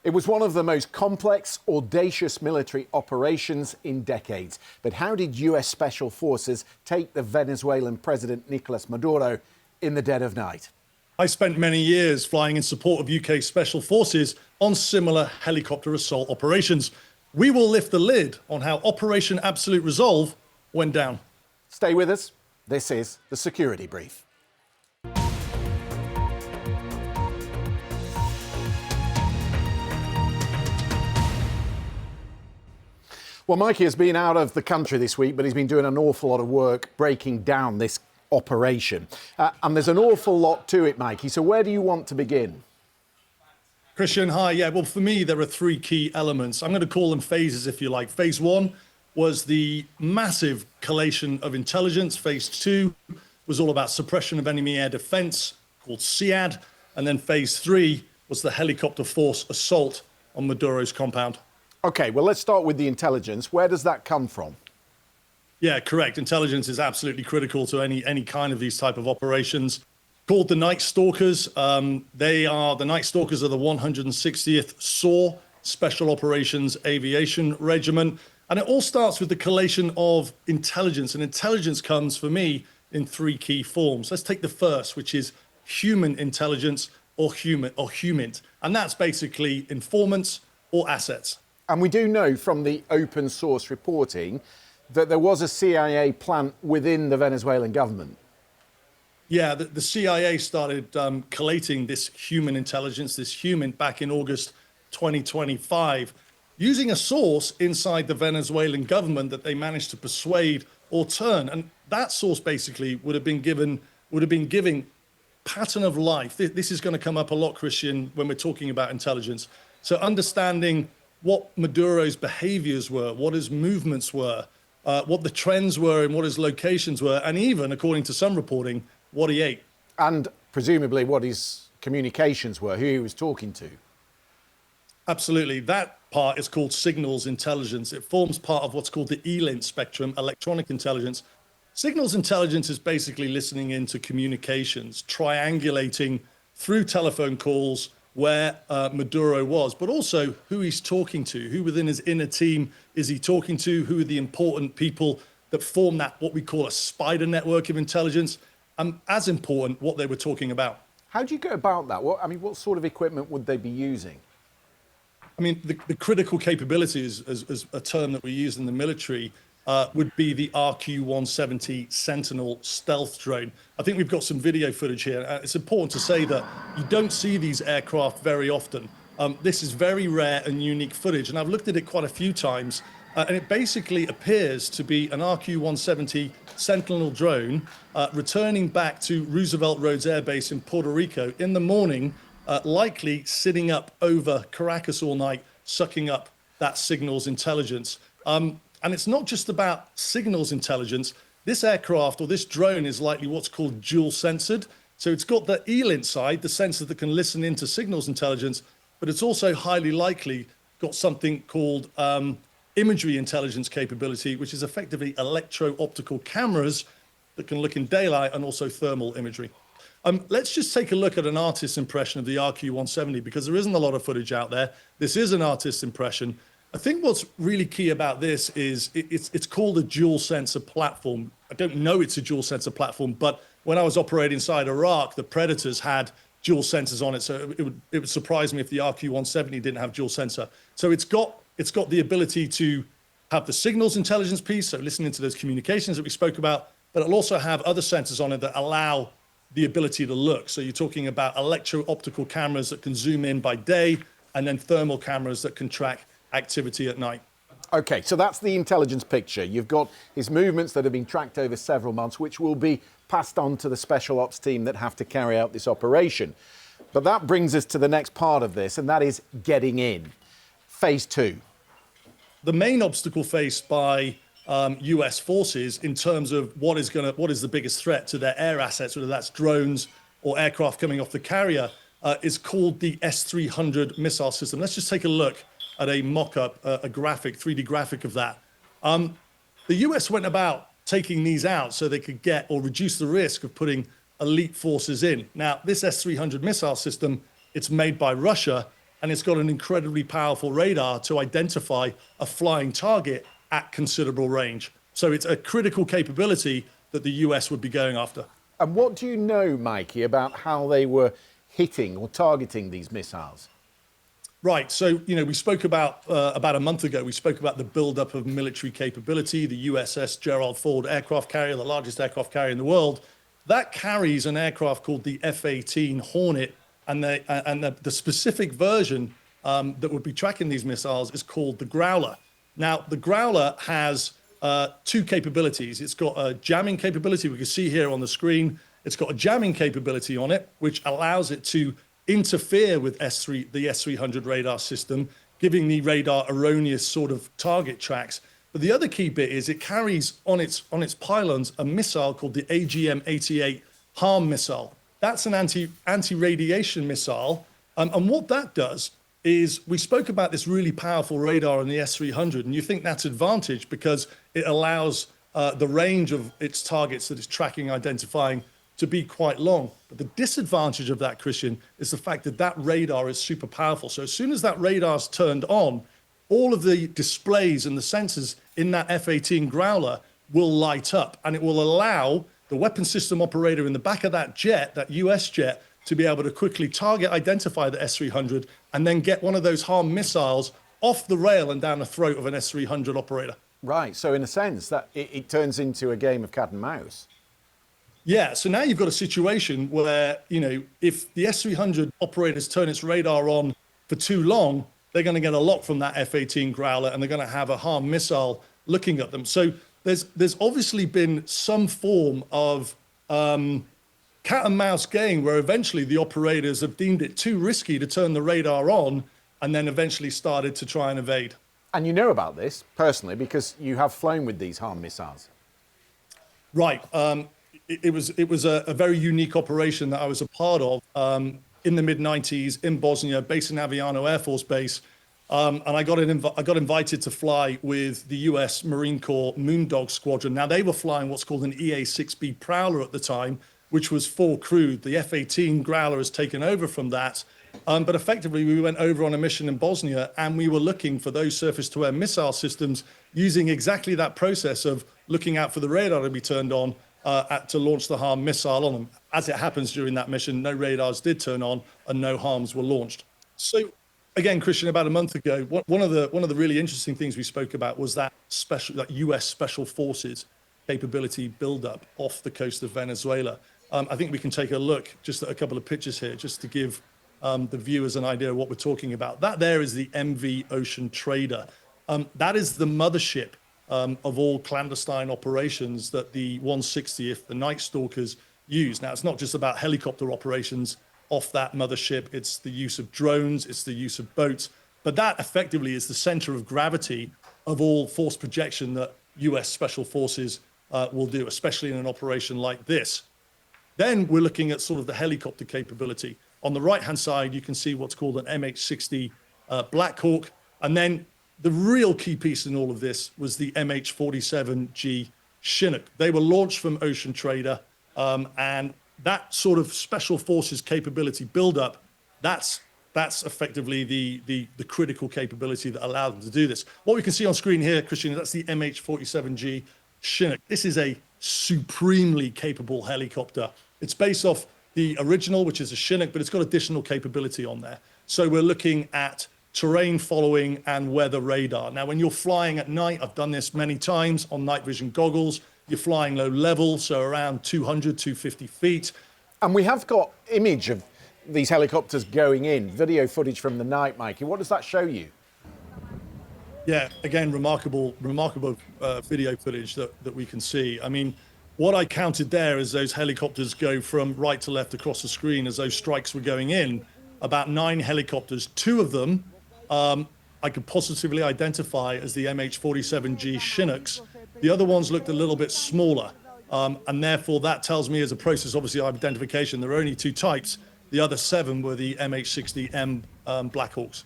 It was one of the most complex, audacious military operations in decades. But how did US Special Forces take the Venezuelan President Nicolás Maduro in the dead of night? I spent many years flying in support of UK Special Forces on similar helicopter assault operations. We will lift the lid on how Operation Absolute Resolve went down. Stay with us. This is the Security Brief. Well, Mikey has been out of the country this week, but he's been doing an awful lot of work breaking down this operation. And there's an awful lot to it, Mikey. So where do you want to begin? Christian, hi. Yeah, well, for me, there are three key elements. I'm going to call them phases, if you like. Phase one was the massive collation of intelligence. Phase two was all about suppression of enemy air defense, called SEAD. And then phase three was the helicopter force assault on Maduro's compound. OK, well, let's start with the intelligence. Where does that come from? Yeah, correct. Intelligence is absolutely critical to any kind of these type of operations. Called the Night Stalkers. The Night Stalkers are the 160th SAW Special Operations Aviation Regiment. And it all starts with the collation of intelligence. And intelligence comes, for me, in three key forms. Let's take the first, which is human intelligence or HUMINT. And that's basically informants or assets. And we do know from the open source reporting that there was a CIA plant within the Venezuelan government. Yeah, the CIA started collating this human intelligence, this HUMINT, back in August 2025, using a source inside the Venezuelan government that they managed to persuade or turn. And that source basically would have been giving pattern of life. This is going to come up a lot, Christian, when we're talking about intelligence. So understanding what Maduro's behaviors were, what his movements were, what the trends were and what his locations were, and even, according to some reporting, what he ate. And presumably what his communications were, who he was talking to. Absolutely. That part is called signals intelligence. It forms part of what's called the ELINT spectrum, electronic intelligence. Signals intelligence is basically listening into communications, triangulating through telephone calls where Maduro was, but also who he's talking to, who within his inner team is he talking to, who are the important people that form that, what we call a spider network of intelligence, and as important, what they were talking about. How do you go about that? What sort of equipment would they be using? I mean, the critical capabilities, as a term that we use in the military, would be the RQ-170 Sentinel stealth drone. I think we've got some video footage here. It's important to say that you don't see these aircraft very often. This is very rare and unique footage, and I've looked at it quite a few times, and it basically appears to be an RQ-170 Sentinel drone returning back to Roosevelt Roads Air Base in Puerto Rico in the morning, likely sitting up over Caracas all night, sucking up that signals intelligence. And it's not just about signals intelligence. This aircraft or this drone is likely what's called dual sensored. So it's got the ELINT side, the sensor that can listen into signals intelligence, but it's also highly likely got something called imagery intelligence capability, which is effectively electro-optical cameras that can look in daylight and also thermal imagery. Let's just take a look at an artist's impression of the RQ-170 because there isn't a lot of footage out there. This is an artist's impression. I think what's really key about this is it's called a dual sensor platform. I don't know it's a dual sensor platform, but when I was operating inside Iraq, the Predators had dual sensors on it. So it would surprise me if the RQ-170 didn't have dual sensor. So it's got the ability to have the signals intelligence piece, so listening to those communications that we spoke about, but it'll also have other sensors on it that allow the ability to look. So you're talking about electro-optical cameras that can zoom in by day and then thermal cameras that can track activity at night. OK, so that's the intelligence picture. You've got his movements that have been tracked over several months, which will be passed on to the special ops team that have to carry out this operation. But that brings us to the next part of this, and that is getting in. Phase two. The main obstacle faced by US forces in terms of what is the biggest threat to their air assets, whether that's drones or aircraft coming off the carrier, is called the S-300 missile system. Let's just take a look at a mock-up, a graphic, 3D graphic of that. The US went about taking these out so they could get or reduce the risk of putting elite forces in. Now, this S-300 missile system, it's made by Russia, and it's got an incredibly powerful radar to identify a flying target at considerable range. So it's a critical capability that the US would be going after. And what do you know, Mikey, about how they were hitting or targeting these missiles? Right. So, we spoke about a month ago, we spoke about the buildup of military capability, the USS Gerald Ford aircraft carrier, the largest aircraft carrier in the world. That carries an aircraft called the F-18 Hornet, and the specific version that would be tracking these missiles is called the Growler. Now, the Growler has two capabilities. It's got a jamming capability, we can see here on the screen. It's got a jamming capability on it, which allows it to interfere with the S-300 radar system, giving the radar erroneous sort of target tracks. But the other key bit is it carries on its pylons a missile called the AGM-88 HARM missile. That's an anti-radiation missile. And what that does is, we spoke about this really powerful radar in the S-300, and you think that's advantage because it allows the range of its targets that it's tracking, identifying, to be quite long. But the disadvantage of that, Christian, is the fact that that radar is super powerful. So as soon as that radar's turned on, all of the displays and the sensors in that F-18 Growler will light up, and it will allow the weapon system operator in the back of that jet, that US jet, to be able to quickly target, identify the S-300, and then get one of those HARM missiles off the rail and down the throat of an S-300 operator. Right, so in a sense, that it turns into a game of cat and mouse. Yeah, so now you've got a situation where, if the S-300 operators turn its radar on for too long, they're going to get a lock from that F-18 Growler, and they're going to have a HARM missile looking at them. So there's obviously been some form of cat and mouse game where eventually the operators have deemed it too risky to turn the radar on, and then eventually started to try and evade. And you know about this personally because you have flown with these HARM missiles. Right. It was a very unique operation that I was a part of in the mid-90s in Bosnia, based in Aviano Air Force Base. And I got invited to fly with the US Marine Corps Moondog Squadron. Now, they were flying what's called an EA-6B Prowler at the time, which was full crewed. The F-18 Growler has taken over from that. But effectively, we went over on a mission in Bosnia, and we were looking for those surface-to-air missile systems using exactly that process of looking out for the radar to be turned on to launch the HARM missile on them. As it happens during that mission, no radars did turn on and no HARMs were launched. So again, Christian, about a month ago, one of the really interesting things we spoke about was that US Special Forces capability buildup off the coast of Venezuela. I think we can take a look just at a couple of pictures here, just to give the viewers an idea of what we're talking about. That there is the MV Ocean Trader. That is the mothership of all clandestine operations that the 160th, the Night Stalkers, use. Now, it's not just about helicopter operations off that mothership. It's the use of drones, it's the use of boats. But that effectively is the center of gravity of all force projection that US Special Forces will do, especially in an operation like this. Then we're looking at sort of the helicopter capability. On the right-hand side, you can see what's called an MH-60 Black Hawk. And then the real key piece in all of this was the MH-47G Chinook. They were launched from Ocean Trader, and that sort of special forces capability buildup, that's effectively the critical capability that allowed them to do this. What we can see on screen here, Christian, that's the MH-47G Chinook. This is a supremely capable helicopter. It's based off the original, which is a Chinook, but it's got additional capability on there. So we're looking at terrain following and weather radar. Now, when you're flying at night, I've done this many times on night vision goggles, you're flying low level, so around 200, 250 feet. And we have got image of these helicopters going in, video footage from the night, Mikey. What does that show you? Yeah, again, remarkable video footage that we can see. I mean, what I counted there is those helicopters go from right to left across the screen as those strikes were going in. About 9 helicopters, 2 of them I could positively identify as the MH-47G Chinooks. The other ones looked a little bit smaller, and therefore that tells me as a process, obviously, of identification, there are only 2 types. The other 7 were the MH-60M Black Hawks.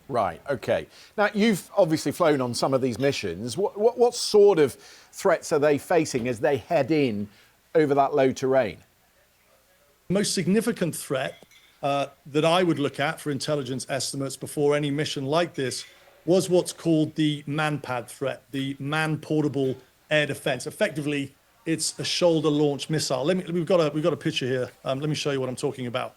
Right, okay. Now, you've obviously flown on some of these missions. What sort of threats are they facing as they head in over that low terrain? The most significant threat that I would look at for intelligence estimates before any mission like this was what's called the MANPAD threat, the man-portable air defense. Effectively, it's a shoulder-launched missile. We've got a picture here. Let me show you what I'm talking about.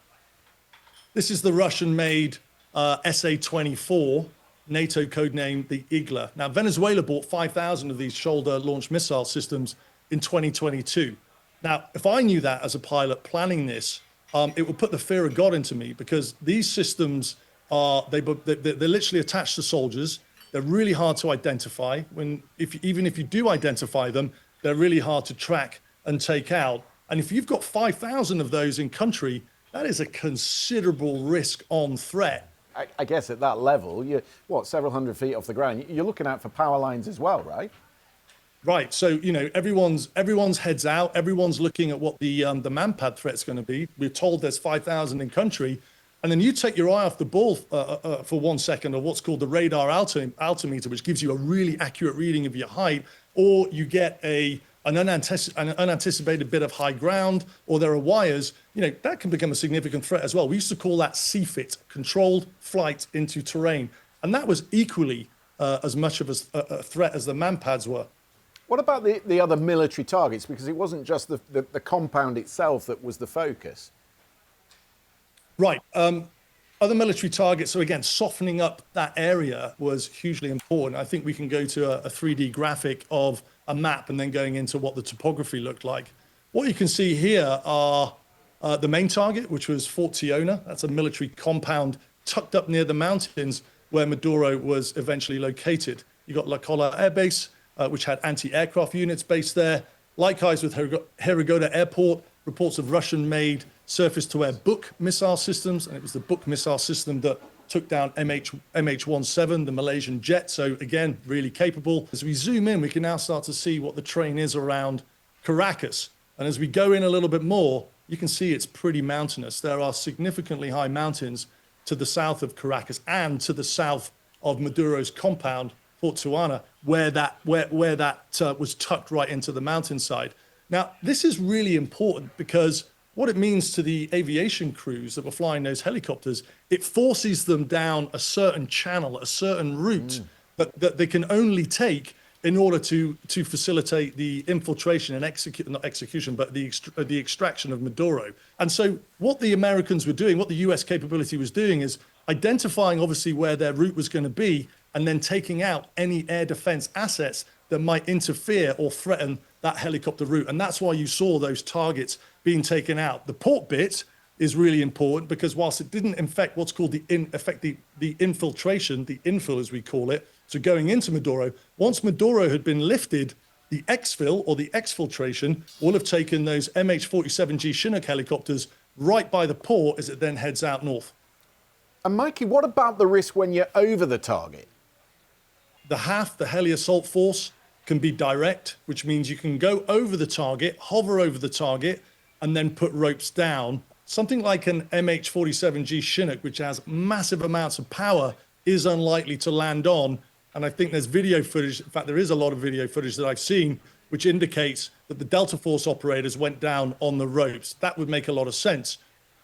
This is the Russian-made SA-24, NATO codename the Igla. Now, Venezuela bought 5,000 of these shoulder-launched missile systems in 2022. Now, if I knew that as a pilot planning this, it would put the fear of God into me, because these systems they're literally attached to soldiers. They're really hard to identify. Even if you do identify them, they're really hard to track and take out. And if you've got 5,000 of those in country, that is a considerable risk on threat. I guess at that level, you're, several hundred feet off the ground. You're looking out for power lines as well, right? Right. So, everyone's heads out. Everyone's looking at what the MANPAD threat's going to be. We're told there's 5,000 in country. And then you take your eye off the ball for 1 second, of what's called the radar altimeter, which gives you a really accurate reading of your height, or you get an unanticipated bit of high ground, or there are wires, that can become a significant threat as well. We used to call that CFIT, controlled flight into terrain. And that was equally as much of a threat as the MANPADs were. What about the other military targets? Because it wasn't just the compound itself that was the focus. Right. Other military targets. So again, softening up that area was hugely important. I think we can go to a 3D graphic of a map and then going into what the topography looked like. What you can see here are the main target, which was Fort Tiona. That's a military compound tucked up near the mountains where Maduro was eventually located. You got La Cola Air Base, which had anti-aircraft units based there. Likewise with Herigota Airport, reports of Russian-made surface-to-air Buk missile systems, and it was the Buk missile system that took down MH17, the Malaysian jet. So again, really capable. As we zoom in, we can now start to see what the terrain is around Caracas. And as we go in a little bit more, you can see it's pretty mountainous. There are significantly high mountains to the south of Caracas and to the south of Maduro's compound, Fort Tiona, where that was tucked right into the mountainside. Now, this is really important because what it means to the aviation crews that were flying those helicopters, it forces them down a certain channel, a certain route that they can only take in order to facilitate the infiltration and the extraction of Maduro. And so what the Americans were doing, what the US capability was doing, is identifying obviously where their route was going to be, and then taking out any air defense assets that might interfere or threaten that helicopter route. And that's why you saw those targets being taken out. The port bit is really important because whilst it didn't affect what's called the infiltration, the infill as we call it, so going into Maduro, once Maduro had been lifted, the exfil or the exfiltration will have taken those MH-47G Chinook helicopters right by the port as it then heads out north. And Mikey, what about the risk when you're over the target? The HAF, the Heli Assault Force, can be direct, which means you can go over the target, hover over the target, and then put ropes down. Something like an MH-47G Chinook, which has massive amounts of power, is unlikely to land on. And I think there's video footage, in fact, there is a lot of video footage that I've seen, which indicates that the Delta Force operators went down on the ropes. That would make a lot of sense.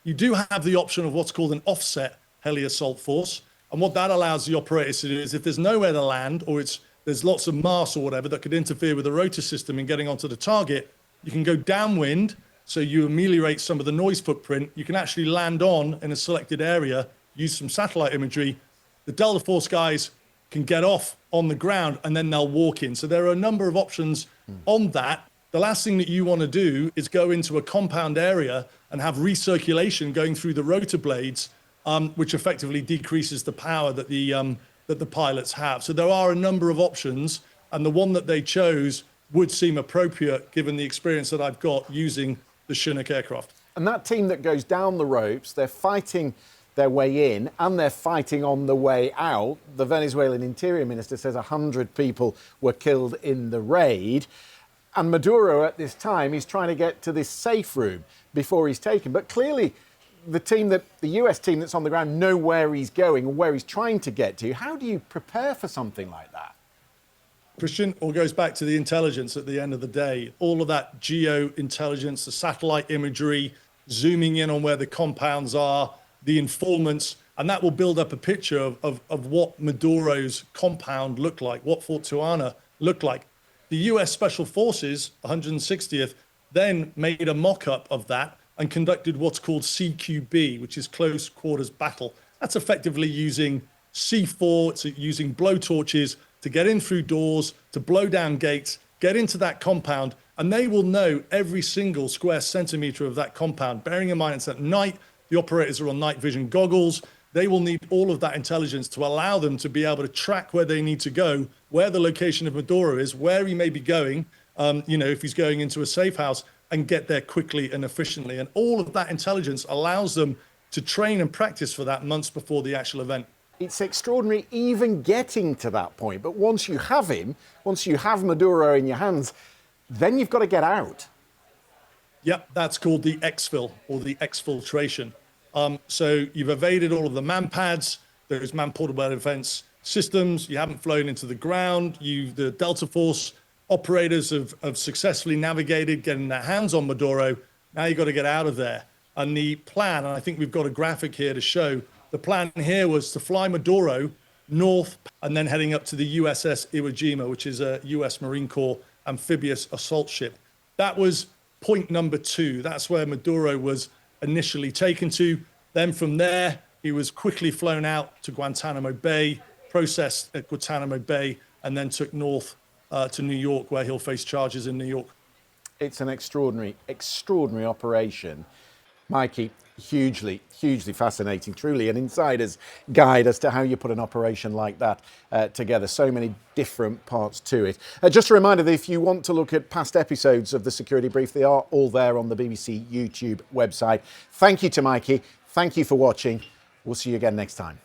You do have the option of what's called an offset Heli Assault Force. And what that allows the operators to do is if there's nowhere to land or there's lots of mass or whatever that could interfere with the rotor system in getting onto the target, you can go downwind, so you ameliorate some of the noise footprint. You can actually land on in a selected area, use some satellite imagery. The Delta Force guys can get off on the ground and then they'll walk in. So there are a number of options on that. The last thing that you want to do is go into a compound area and have recirculation going through the rotor blades, which effectively decreases the power that the pilots have. So there are a number of options, and the one that they chose would seem appropriate given the experience that I've got using the Chinook aircraft. And that team that goes down the ropes, they're fighting their way in and they're fighting on the way out. The Venezuelan Interior Minister says 100 people were killed in the raid. And Maduro at this time is trying to get to this safe room before he's taken. But clearly the US team that's on the ground know where he's going and where he's trying to get to. How do you prepare for something like that? Christian, all goes back to the intelligence at the end of the day. All of that geo intelligence, the satellite imagery, zooming in on where the compounds are, the informants, and that will build up a picture of what Maduro's compound looked like, what Fort Tuana looked like. The US Special Forces, 160th, then made a mock-up of that and conducted what's called CQB, which is close quarters battle. That's effectively using C4, it's using blowtorches to get in through doors, to blow down gates, get into that compound, and they will know every single square centimeter of that compound. Bearing in mind it's at night, the operators are on night vision goggles. They will need all of that intelligence to allow them to be able to track where they need to go, where the location of Maduro is, where he may be going, if he's going into a safe house, and get there quickly and efficiently. And all of that intelligence allows them to train and practice for that months before the actual event. It's extraordinary even getting to that point. But once you have him, once you have Maduro in your hands, then you've got to get out. Yep, that's called the exfil or the exfiltration. So you've evaded all of the manpads, those man-portable air defense systems. You haven't flown into the ground. The Delta Force operators have successfully navigated getting their hands on Maduro. Now you've got to get out of there. And the plan, and I think we've got a graphic here to show, the plan here was to fly Maduro north and then heading up to the USS Iwo Jima, which is a US Marine Corps amphibious assault ship. That was point number 2. That's where Maduro was initially taken to. Then from there, he was quickly flown out to Guantanamo Bay, processed at Guantanamo Bay, and then took north to New York, where he'll face charges in New York. It's an extraordinary, extraordinary operation. Mikey, hugely, hugely fascinating, truly an insider's guide as to how you put an operation like that together. So many different parts to it. Just a reminder that if you want to look at past episodes of the Security Brief, they are all there on the BBC YouTube website. Thank you to Mikey. Thank you for watching. We'll see you again next time.